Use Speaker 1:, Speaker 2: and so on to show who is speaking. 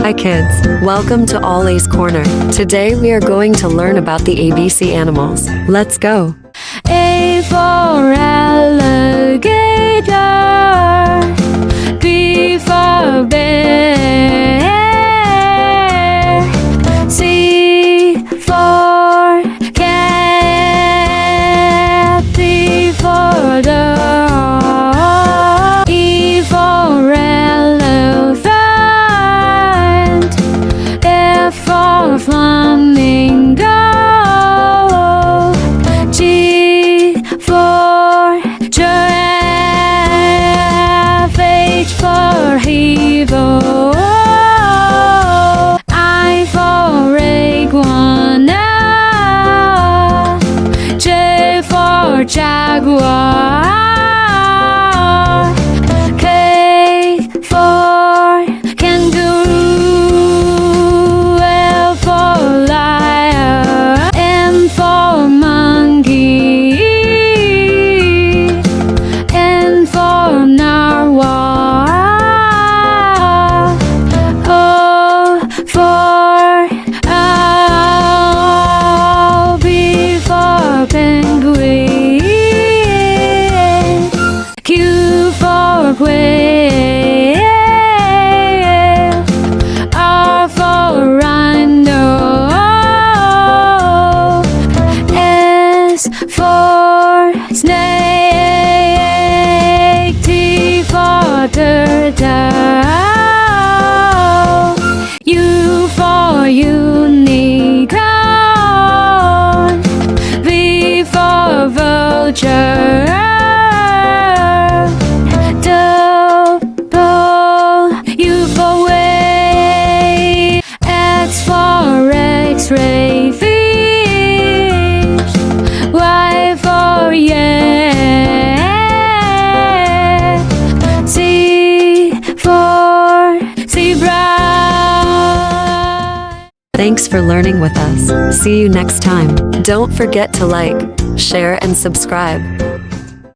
Speaker 1: Hi kids, welcome to Ollie's Corner. Today we are going to learn about the ABC animals. Let's go!
Speaker 2: A for alligator, B for bear, C for cat, D for dog, E for elephant, F for flamingo, G for giraffe, H for hippo, I for iguana, J for jaguar, K for kangaroo, L for lion, M for monkey, N for narwhal, O for owl, P for penguin, Q for quail, R for rhino, S for snake, T for turtle, U for unicorn, V for vulture, U for whale, X for X-ray fish, Y for yak, Z for zebra.
Speaker 1: Thanks for learning with us. See you next time. Don't forget to like, share and subscribe.